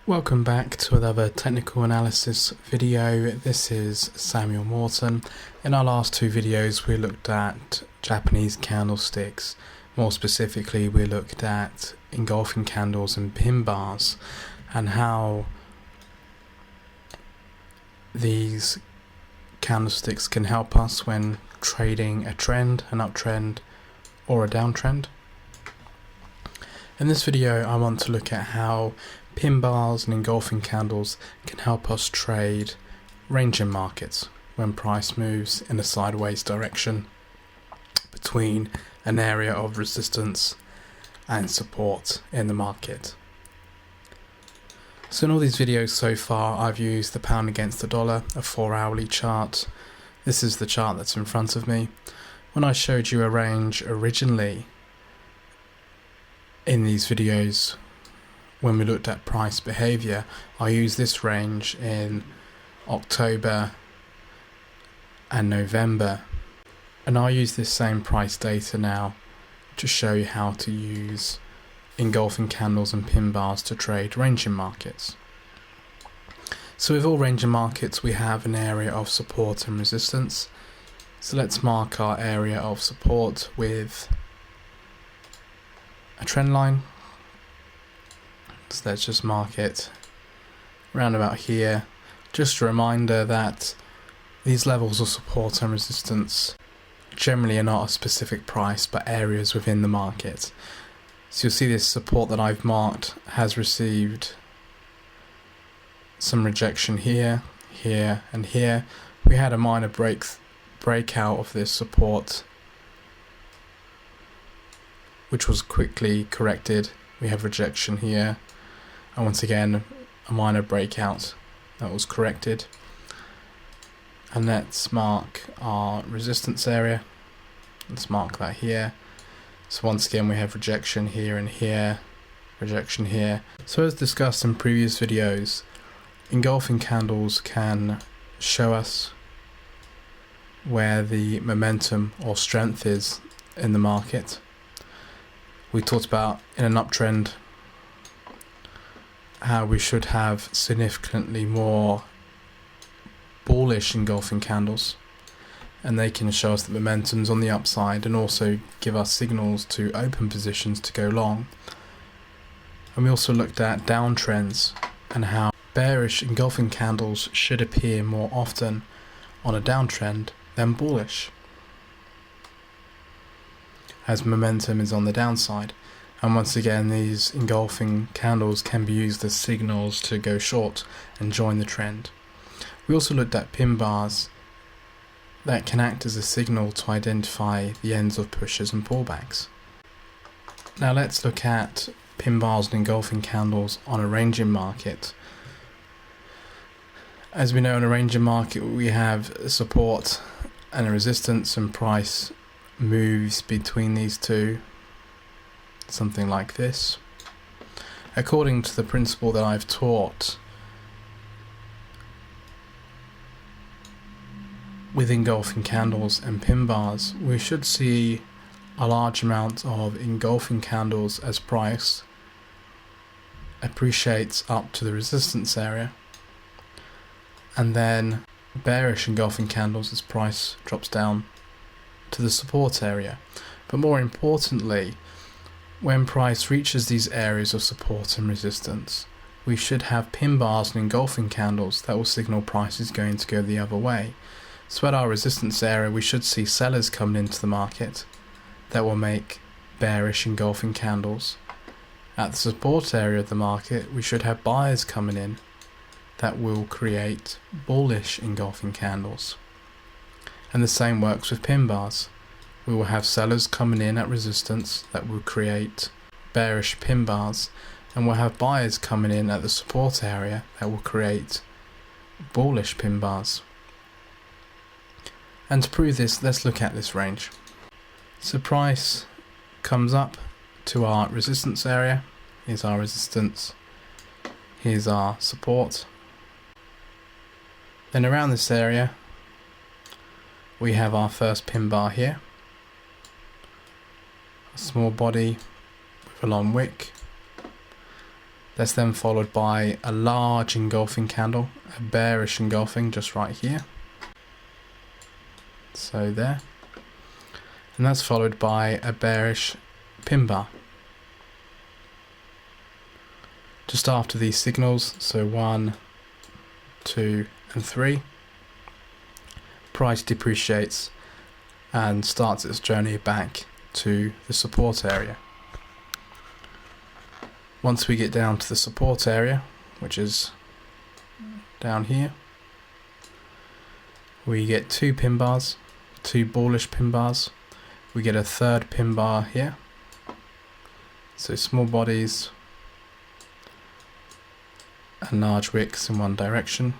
Welcome back to another technical analysis video. This is Samuel Morton. In our last two videos we looked at Japanese candlesticks. More specifically we looked at engulfing candles and pin bars and how these candlesticks can help us when trading a trend, an uptrend or a downtrend. In this video I want to look at how pin bars and engulfing candles can help us trade range in markets when price moves in a sideways direction between an area of resistance and support in the market. So in all these videos so far I've used the pound against the dollar, a 4-hourly chart. This is the chart that's in front of me. When I showed you a range originally in these videos, when we looked at price behavior, I used this range in October and November, and I use this same price data now to show you how to use engulfing candles and pin bars to trade range in markets. So with all range in markets we have an area of support and resistance. So let's mark our area of support with a trend line. So let's just mark it around about here. Just a reminder that these levels of support and resistance generally are not a specific price but areas within the market. So you'll see this support that I've marked has received some rejection here, here and here. We had a minor breakout of this support which was quickly corrected. We have rejection here. And once again, a minor breakout that was corrected. And let's mark our resistance area. Let's mark that here. So once again, we have rejection here and here, rejection here. So as discussed in previous videos, engulfing candles can show us where the momentum or strength is in the market. We talked about in an uptrend how we should have significantly more bullish engulfing candles, and they can show us that momentum's on the upside and also give us signals to open positions to go long. And we also looked at downtrends and how bearish engulfing candles should appear more often on a downtrend than bullish, as momentum is on the downside. And once again, these engulfing candles can be used as signals to go short and join the trend. We also looked at pin bars that can act as a signal to identify the ends of pushes and pullbacks. Now let's look at pin bars and engulfing candles on a ranging market. As we know, in a ranging market we have support and a resistance, and price moves between these two, something like this. According to the principle that I've taught with engulfing candles and pin bars, we should see a large amount of engulfing candles as price appreciates up to the resistance area, and then bearish engulfing candles as price drops down to the support area. But more importantly, when price reaches these areas of support and resistance, we should have pin bars and engulfing candles that will signal price is going to go the other way. So at our resistance area we should see sellers coming into the market that will make bearish engulfing candles. At the support area of the market we should have buyers coming in that will create bullish engulfing candles. And the same works with pin bars. We will have sellers coming in at resistance that will create bearish pin bars, and we'll have buyers coming in at the support area that will create bullish pin bars. And to prove this, let's look at this range. So price comes up to our resistance area. Here's our resistance. Here's our support. Then around this area we have our first pin bar here. A small body with a long wick. That's then followed by a large engulfing candle, a bearish engulfing just right here. So there. And that's followed by a bearish pin bar. Just after these signals, so 1, 2 and 3, price depreciates and starts its journey back to the support area. Once we get down to the support area, which is down here, we get 2 pin bars, 2 bullish pin bars. We get a third pin bar here. So small bodies and large wicks in one direction.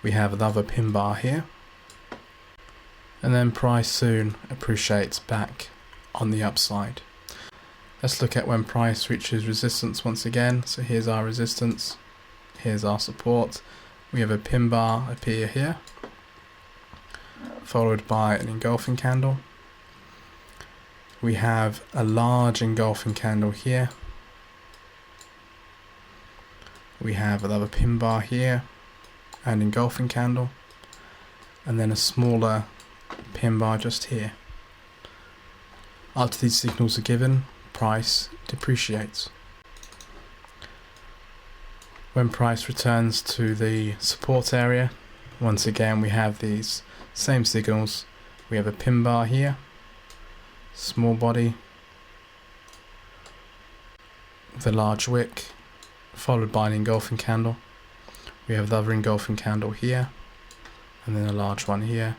We have another pin bar here. And then price soon appreciates back on the upside. Let's look at when price reaches resistance once again. So here's our resistance, here's our support. We have a pin bar appear here, followed by an engulfing candle. We have a large engulfing candle here. We have another pin bar here, an engulfing candle, and then a smaller pin bar just here. After these signals are given, price depreciates. When price returns to the support area, once again we have these same signals. We have a pin bar here, small body, the large wick, followed by an engulfing candle. We have the other engulfing candle here, and then a large one here.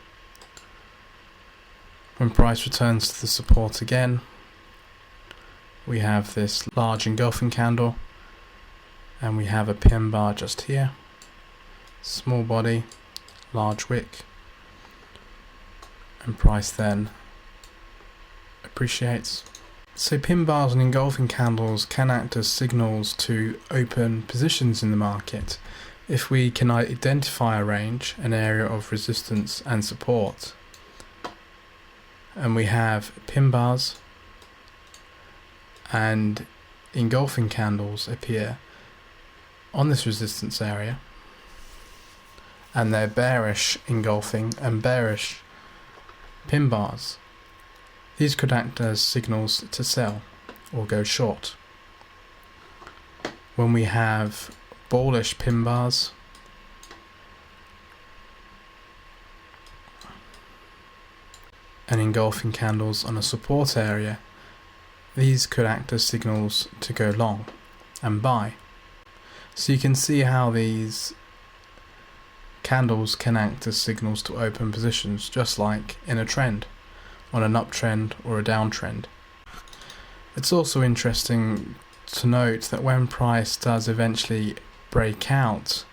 When price returns to the support again, we have this large engulfing candle, and we have a pin bar just here, small body, large wick, and price then appreciates. So pin bars and engulfing candles can act as signals to open positions in the market if we can identify a range, an area of resistance and support. And we have pin bars and engulfing candles appear on this resistance area, and they're bearish engulfing and bearish pin bars. These could act as signals to sell or go short. When we have bullish pin bars and engulfing candles on a support area, these could act as signals to go long and buy. So you can see how these candles can act as signals to open positions, just like in a trend, on an uptrend or a downtrend. It's also interesting to note that when price does eventually break out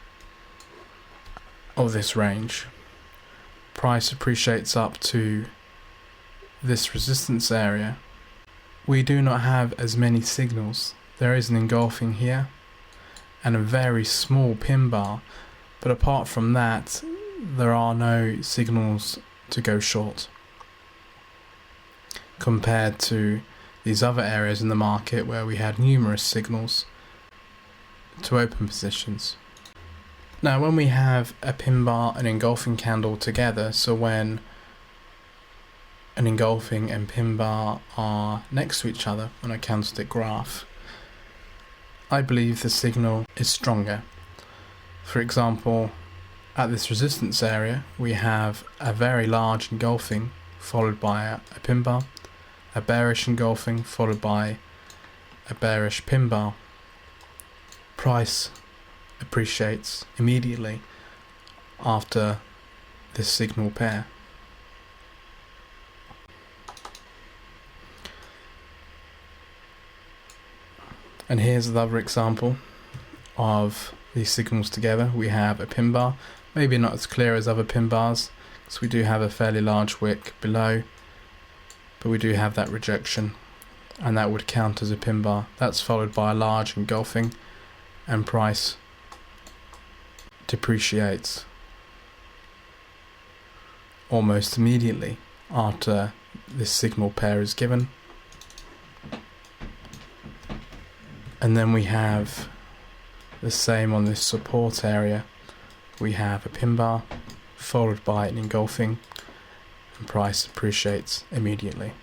of this range, price appreciates up to this resistance area, we do not have as many signals. There is an engulfing here and a very small pin bar, but apart from that, there are no signals to go short compared to these other areas in the market where we had numerous signals to open positions. Now when we have a pin bar and engulfing candle together, so when an engulfing and pin bar are next to each other on a candlestick graph, I believe the signal is stronger. For example, at this resistance area we have a very large engulfing followed by a pin bar, a bearish engulfing followed by a bearish pin bar. Price appreciates immediately after this signal pair. And here's another example of these signals together. We have a pin bar, maybe not as clear as other pin bars, because we do have a fairly large wick below, but we do have that rejection, and that would count as a pin bar. That's followed by a large engulfing, and price depreciates almost immediately after this signal pair is given. And then we have the same on this support area. We have a pin bar followed by an engulfing, and price appreciates immediately.